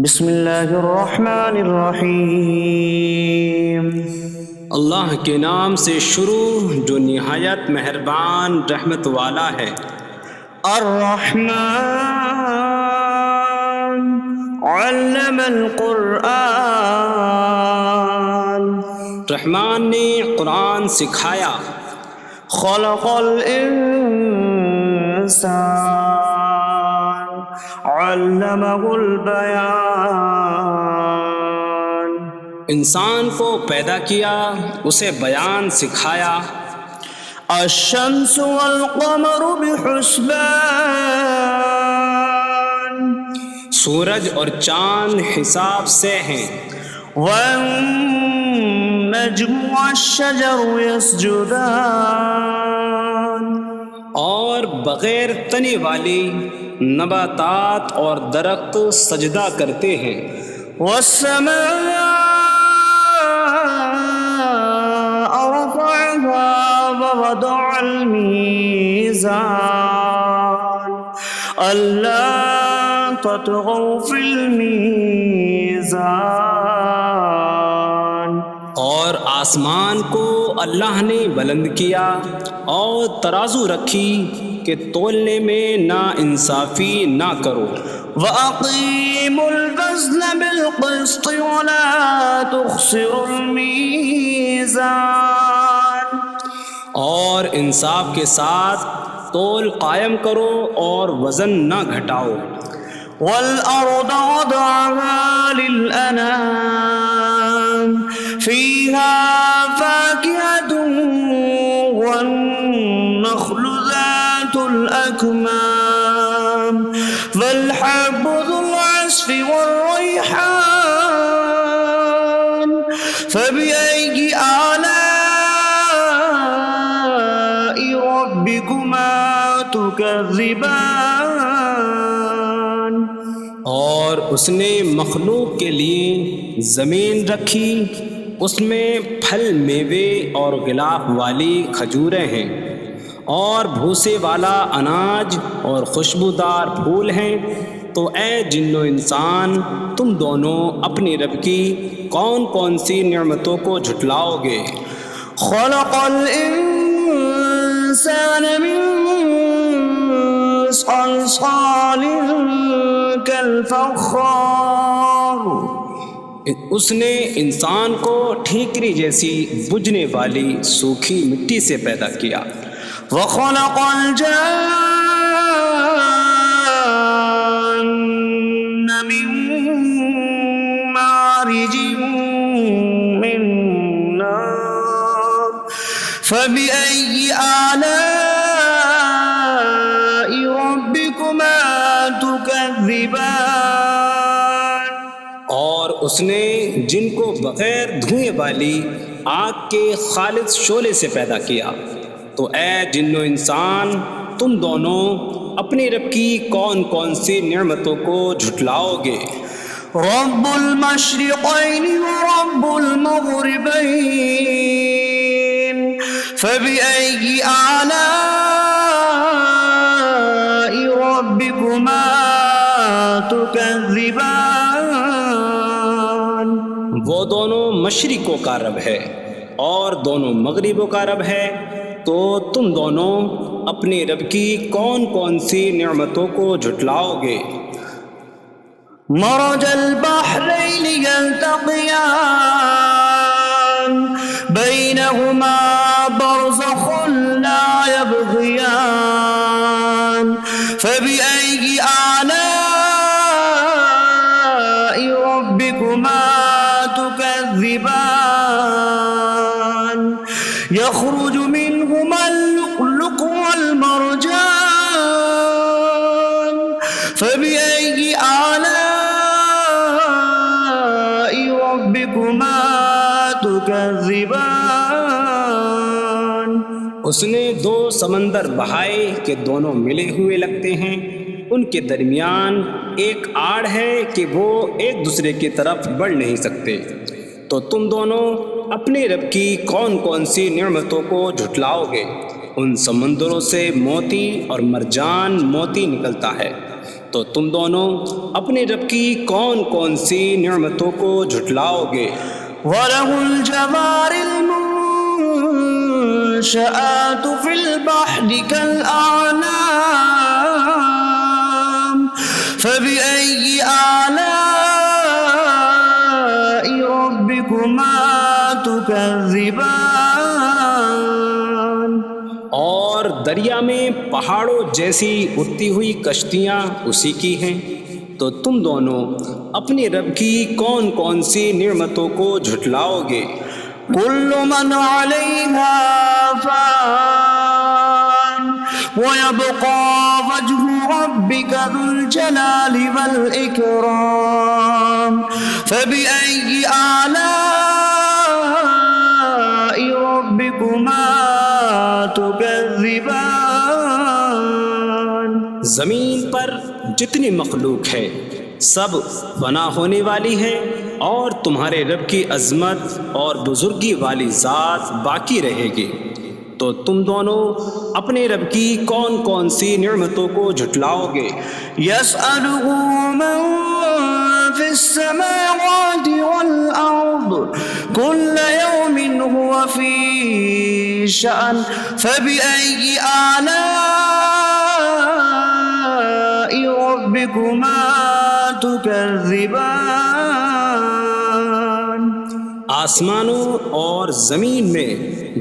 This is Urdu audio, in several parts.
بسم اللہ الرحمن الرحیم۔ اللہ کے نام سے شروع جو نہایت مہربان رحمت والا ہے۔ الرحمن علم القرآن، رحمان نے قرآن سکھایا۔ خلق الانسان علمہ البیان، انسان کو پیدا کیا، اسے بیان سکھایا۔ الشمس والقمر بحسبان، سورج اور چاند حساب سے ہیں۔ والنجم والشجر يسجدان، اور بغیر تنے والی نباتات اور درخت سجدہ کرتے ہیں۔ والسماء رفعها ووضع الميزان ألا تطغوا في الميزان، اور آسمان کو اللہ نے بلند کیا اور ترازو رکھی کہ تولنے میں نا انصافی نہ کرو۔ وَأَقِيمُوا الْوَزْنَ بِالْقِسْطِ وَلَا تُخْسِرُوا الْمِيزَانَ، اور انصاف کے ساتھ تول قائم کرو اور وزن نہ گھٹاؤ۔ وَالْأَرْضَ وَضَعَهَا لِلْأَنَامِ فِيهَا فَاكِهَةٌ وَالنَّخْلُ ذَاتُ الْأَكْمَامِ وَالْحَبُّ ذُو الْعَصْفِ وَالرَّيْحَانُ فَبِأَيِّ آلَاءِ رَبِّكُمَا تُكَذِّبَانِ، اور اس نے مخلوق کے لیے زمین رکھی، اس میں پھل میوے اور غلاف والی کھجوریں ہیں، اور بھوسے والا اناج اور خوشبودار پھول ہیں۔ تو اے جن و انسان، تم دونوں اپنی رب کی کون کون سی نعمتوں کو جھٹلاؤ گے؟ خلق الانسان من صلصال کالفخار، اس نے انسان کو ٹھیکری جیسی بجھنے والی سوکھی مٹی سے پیدا کیا۔ وخلق الجان من مارج من نار فبأي آلاء ربكما تكذبان، اور اس نے جن کو بغیر دھوئیں والی آگ کے خالص شعلے سے پیدا کیا۔ تو اے جن و انسان، تم دونوں اپنی رب کی کون کون سی نعمتوں کو جھٹلاؤ گے؟ رب المشرقین ورب المغربین فبأي آلاء ربكما تكذبان، وہ دونوں مشرقوں کا رب ہے اور دونوں مغربوں کا رب ہے، تو تم دونوں اپنی رب کی کون کون سی نعمتوں کو جھٹلاؤ گے؟ مرج البحرین یلتقیان بینہما برزخ لا یبغیان فبأي آلاء ربكما تكذبان، يخرج منهما اللؤلؤ والمرجان فبأي آلاء ربكما تكذبان، اس نے دو سمندر بہائے کہ دونوں ملے ہوئے لگتے ہیں، ان کے درمیان ایک آڑ ہے کہ وہ ایک دوسرے کی طرف بڑھ نہیں سکتے۔ تو تم دونوں اپنے رب کی کون کون سی نعمتوں کو جھٹلاؤ گے؟ ان سمندروں سے موتی اور مرجان موتی نکلتا ہے، تو تم دونوں اپنے رب کی کون کون سی نعمتوں کو جھٹلاؤ گے؟ وَلَهُ الْجَوَارِ الْمُنشَآتُ فِي الْبَحْرِ كَالْأَعْلَامِ فَبِأَيِّ آلَاءِ رَبِّكُمَا تُكَذِّبَانِ۔ اور دریا میں پہاڑوں جیسی اڑتی ہوئی کشتیاں اسی کی ہیں، تو تم دونوں اپنے رب کی کون کون سی نعمتوں کو جھٹلاؤ گے؟ كل من عليها فان ويبقى وجه ربك ذو الجلال والإكرام فبأي آلاء ربكما تكذبان۔ زمین پر جتنی مخلوق ہے سب فنا ہونے والی ہے، اور تمہارے رب کی عظمت اور بزرگی والی ذات باقی رہے گی، تو تم دونوں اپنے رب کی کون کون سی نعمتوں کو جھٹلاؤ گے؟ يسأله من في السماوات والأرض كل يوم هو في شأن فبأي آلاء ربكما تكذبان۔ آسمانوں اور زمین میں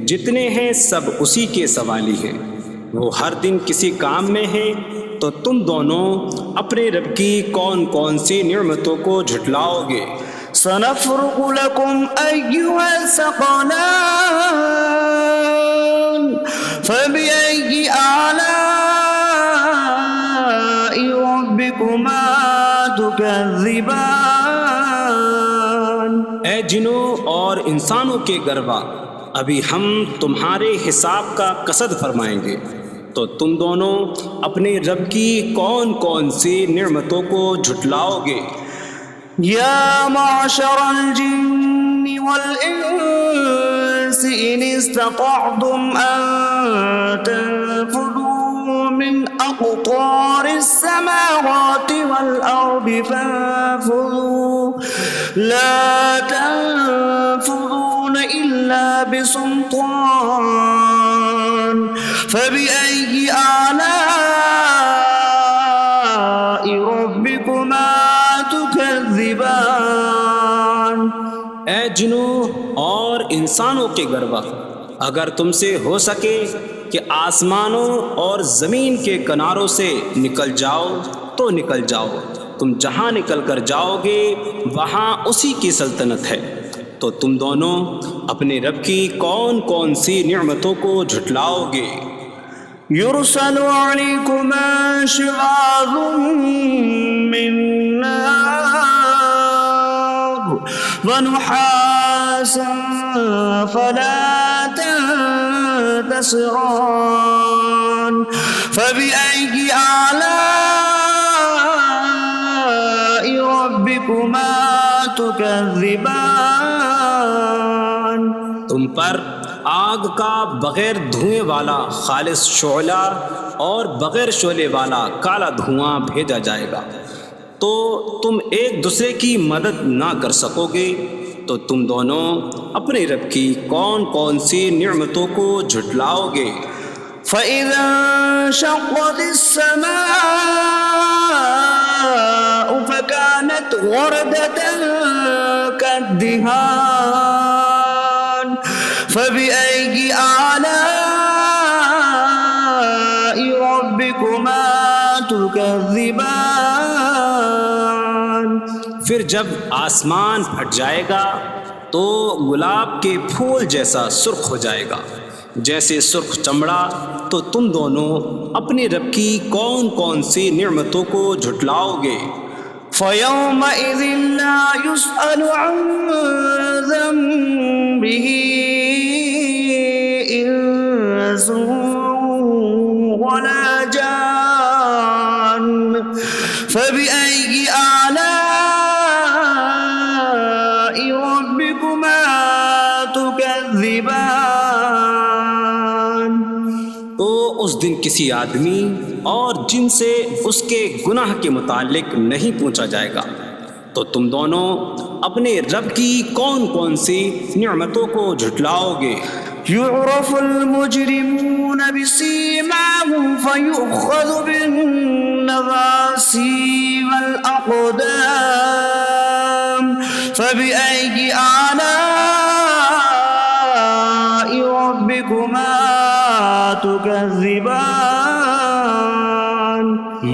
جتنے ہیں سب اسی کے سوالی ہیں، وہ ہر دن کسی کام میں ہیں، تو تم دونوں اپنے رب کی کون کون سی نعمتوں کو جھٹلاؤ گے؟ سنفرغ لكم أيها الثقلان فبأي آلاء ربكما تكذبان۔ اے جنوں اور انسانوں کے گروہ، ابھی ہم تمہارے حساب کا قصد فرمائیں گے، تو تم دونوں اپنے رب کی کون کون سی نعمتوں کو جھٹلاؤ گے؟ یا معشر الجن والانس ان استطعتم ان تنفذوا من اقطار السماوات والارض فانفذوا لا تنفذون الا بسلطان فبأي آلاء ربكما تكذبان۔ اے جنوں اور انسانوں کے گروہ، اگر تم سے ہو سکے کہ آسمانوں اور زمین کے کناروں سے نکل جاؤ تو نکل جاؤ، تم جہاں نکل کر جاؤ گے وہاں اسی کی سلطنت ہے، تو تم دونوں اپنے رب کی کون کون سی نعمتوں کو جھٹلاؤ گے؟ يرسل عليكما شواظ من نار ونحاسا فلا تنتصران فبأي آلاء ربكما تكذبان۔ تم پر آگ کا بغیر دھوئیں والا خالص شعلہ اور بغیر شعلے والا کالا دھواں بھیجا جائے گا، تو تم ایک دوسرے کی مدد نہ کر سکو گے، تو تم دونوں اپنے رب کی کون کون سی نعمتوں کو جھٹلاؤ گے؟ فَإِذَا انشَقَّتِ السَّمَاءُ فَكَانَتْ وَرْدَةً كَالدِّهَانِ فَبِأَيِّ آلَاءِ رَبِّكُمَا تُكَذِّبَانِ۔ پھر جب آسمان پھٹ جائے گا تو گلاب کے پھول جیسا سرخ ہو جائے گا، جیسے سرخ چمڑا، تو تم دونوں اپنے رب کی کون کون سی نعمتوں کو جھٹلاؤ گے؟ فَيَوْمَئِذٍ لَا يُسْأَلُ عَنْ ذَنبِهِ إِنسٌ وَلَا جَانٌّ فَبِأَيِّ آلَاءِ رَبِّكُمَا تُكَذِّبَانِ۔ تو اس دن کسی آدمی اور جن سے اس کے گناہ کے متعلق نہیں پوچھا جائے گا، تو تم دونوں اپنے رب کی کون کون سی نعمتوں کو جھٹلاؤ گے؟ يعرف المجرمون بسيماهم فيؤخذ بالنواصي والأقدام فبأي آلاء ربكما تكذبان۔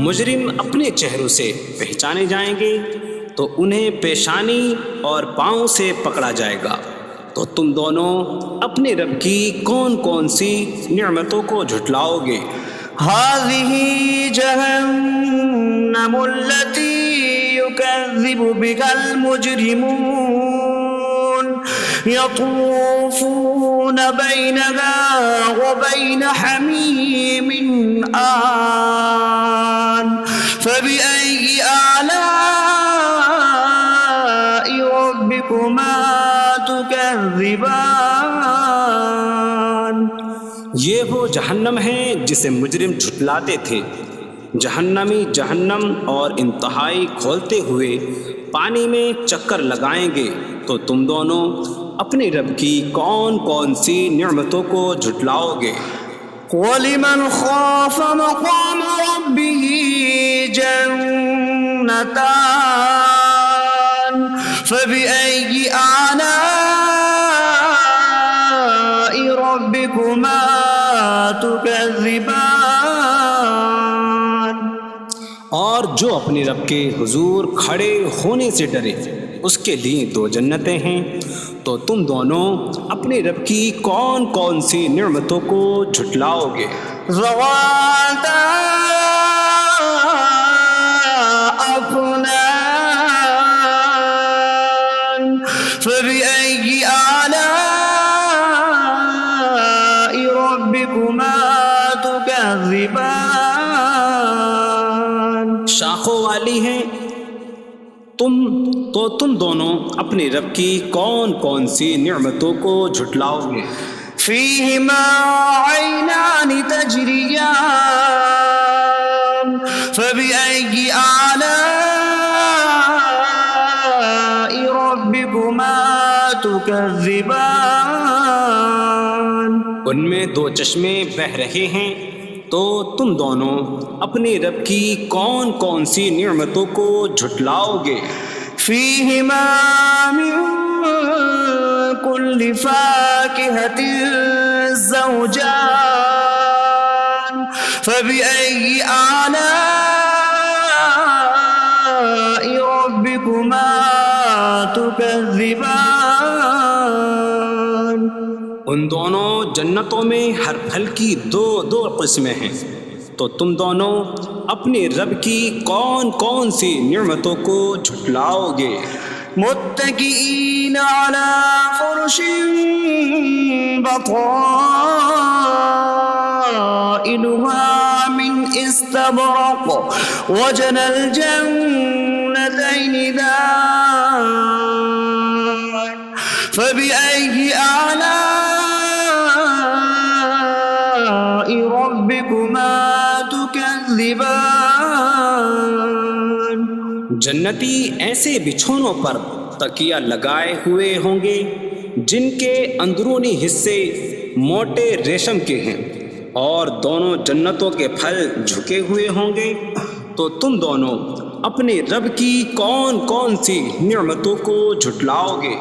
مجرم اپنے چہروں سے پہچانے جائیں گے تو انہیں پیشانی اور پاؤں سے پکڑا جائے گا، تو تم دونوں اپنے رب کی کون کون سی نعمتوں کو جھٹلاؤ گے؟ هذه جهنم التي يكذب بها المجرمون يطوفون بينها وبين حميم آن فبأي آلاء ربكما تكذبان۔ یہ وہ جہنم ہے جسے مجرم جھٹلاتے تھے۔ جہنمی جہنم اور انتہائی کھولتے ہوئے پانی میں چکر لگائیں گے، تو تم دونوں اپنے رب کی کون کون سی نعمتوں کو جھٹلاؤ گے؟ وَلِمَنْ خَافَ مَقَامَ رَبِّهِ جَنَّتَانِ فَبِأَيِّ آلَاءِ رَبِّكُمَا تُكَذِّبَانِ۔ اور جو اپنے رب کے حضور کھڑے ہونے سے ڈرے، اس کے لیے دو جنتیں ہیں، تو تم دونوں اپنے رب کی کون کون سی نعمتوں کو جھٹلاؤ گے؟ ذواتا افنان فبأي آلاء ربكما تكذبان۔ شاخوں والی ہیں تم دونوں اپنے رب کی کون کون سی نعمتوں کو جھٹلاؤ گے؟ فيهما عينان تجريان فبأي آلاء ربكما تكذبان۔ ان میں دو چشمے بہہ رہے ہیں، تو تم دونوں اپنے رب کی کون کون سی نعمتوں کو جھٹلاؤ گے؟ فيهما من كل فاكهة زوجان فبأي آلاء ربكما تكذبان۔ ان دونوں جنتوں میں ہر پھل کی دو قسمیں ہیں، تو تم دونوں اپنے رب کی کون کون سی نعمتوں کو جھٹلاؤ گے؟ متكئين على فرش بطائنها من استبرق وجنى الجنتين دان فبأي آلاء ربكما تكذبان۔ جنتی ایسے بچھونوں پر تکیہ لگائے ہوئے ہوں گے جن کے اندرونی حصے موٹے ریشم کے ہیں، اور دونوں جنتوں کے پھل جھکے ہوئے ہوں گے، تو تم دونوں اپنے رب کی کون کون سی نعمتوں کو جھٹلاؤ گے؟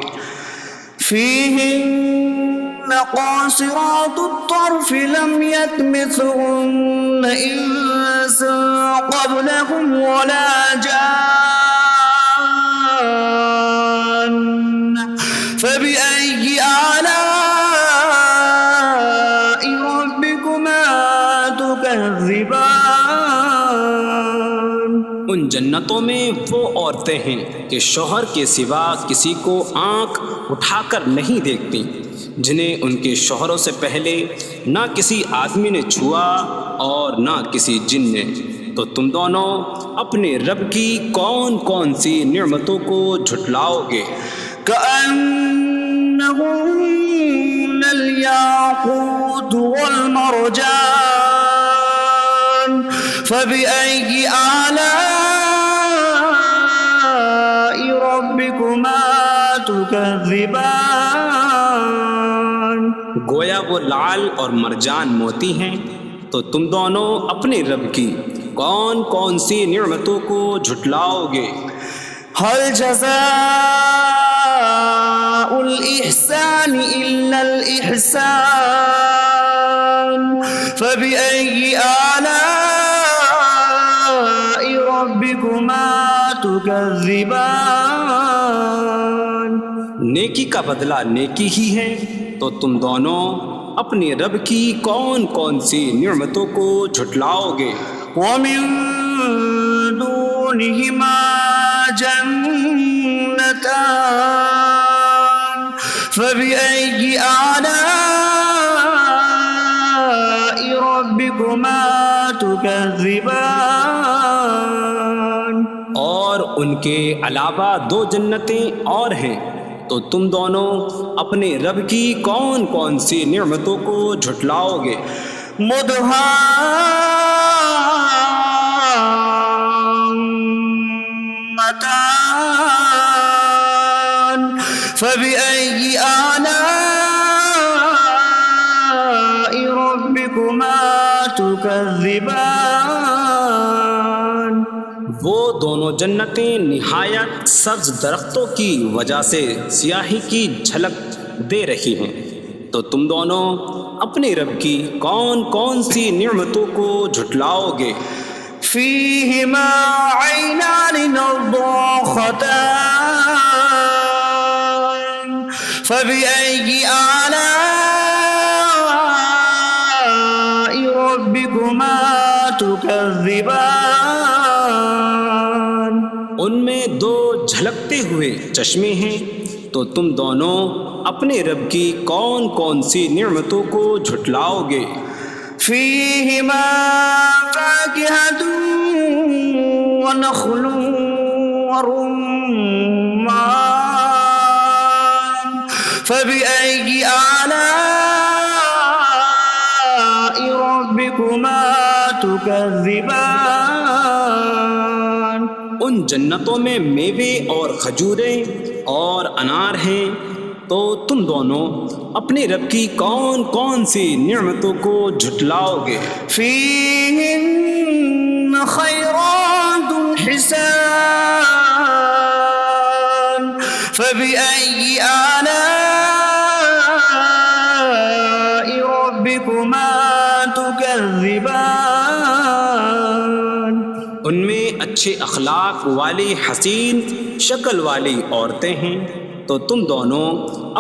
فيهن قاصرات الطرف لم يطمثهن إنس قبلهم ولا جان فبأي آلاء ربكما تكذبان۔ ان جنتوں میں وہ عورتیں ہیں کہ شوہر کے سوا کسی کو آنکھ اٹھا کر نہیں دیکھتی، جنہیں ان کے شوہروں سے پہلے نہ کسی آدمی نے چھوا اور نہ کسی جن نے، تو تم دونوں اپنے رب کی کون کون سی نعمتوں کو جھٹلاؤ گے؟ كأنهم الياقوت والمرجان فبأي آلاء ربكما تكذبان گویا وہ لعل اور مرجان موتی ہیں، تو تم دونوں اپنے رب کی کون کون سی نعمتوں کو جھٹلاؤ گے؟ هل جزاء الإحسان إلا الإحسان فبأي آلاء ربكما تكذبان نیکی کا بدلہ نیکی ہی ہے، تو تم دونوں اپنے رب کی کون کون سی نعمتوں کو جھٹلاؤ گے؟ ومن دونهما جنتان فبأي آلاء ربكما تكذبان اور ان کے علاوہ دو جنتیں اور ہیں، تو تم دونوں اپنے رب کی کون کون سی نعمتوں کو جھٹلاؤ گے؟ مدهامتان فبأي آلاء ربكما تكذبان وہ دونوں جنتیں نہایت سبز درختوں کی وجہ سے سیاہی کی جھلک دے رہی ہیں، تو تم دونوں اپنے رب کی کون کون سی نعمتوں کو جھٹلاؤ گے؟ فيهما عينان نضاختان فبأي آلاء ربكما تكذبان ان میں دو جھلکتے ہوئے چشمے ہیں، تو تم دونوں اپنے رب کی کون کون سی نعمتوں کو جھٹلاؤ گے؟ فيهما فاكهة ونخل ورمان فبأي آلاء ربكما تكذبان ان جنتوں میں میوے اور کھجوریں اور انار ہیں، تو تم دونوں اپنے رب کی کون کون سی نعمتوں کو جھٹلاؤ گے؟ فيهن خيرات حسان فبأي آلاء ربكما تكذبان ان میں اچھے اخلاق والی حسین شکل والی عورتیں ہیں، تو تم دونوں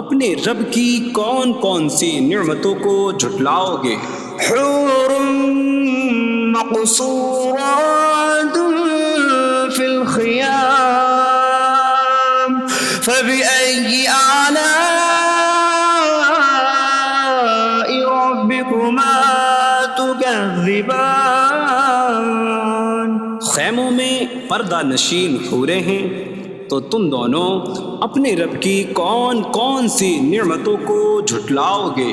اپنے رب کی کون کون سی نعمتوں کو جھٹلاؤ گے؟ حور مقصورات في الخيام فبأي آلاء ربكما تكذبان خیموں میں پردہ نشین حوریں ہیں، تو تم دونوں اپنے رب کی کون کون سی نعمتوں کو جھٹلاؤ گے؟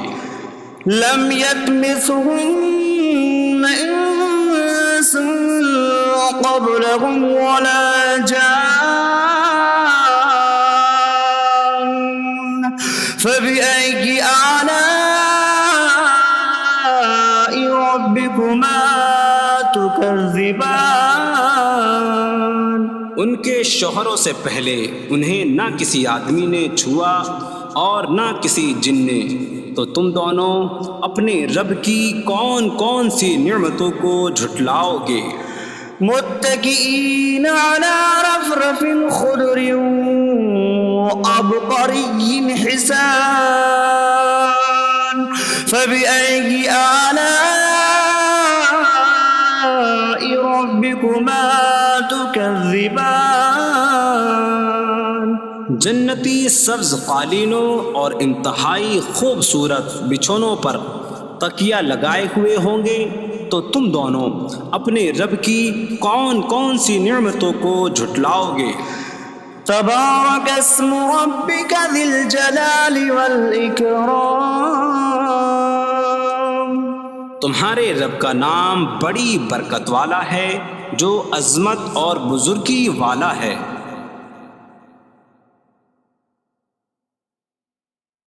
لم يطمثهن انس قبلهم ولا جان فبأي آلاء ربكما تكذبان ان کے شوہروں سے پہلے انہیں نہ کسی آدمی نے چھوا اور نہ کسی جن نے، تو تم دونوں اپنے رب کی کون کون سی نعمتوں کو جھٹلاؤ گے؟ متكئين على رفرف خضر وعبقري حسان فبأي آلاء ربكما تكذبان جنتی سبز قالینوں اور انتہائی خوبصورت بچھونوں پر تکیہ لگائے ہوئے ہوں گے، تو تم دونوں اپنے رب کی کون کون سی نعمتوں کو جھٹلاؤ گے؟ تبارك اسم ربك ذي الجلال والإكرام تمہارے رب کا نام بڑی برکت والا ہے جو عظمت اور بزرگی والا ہے۔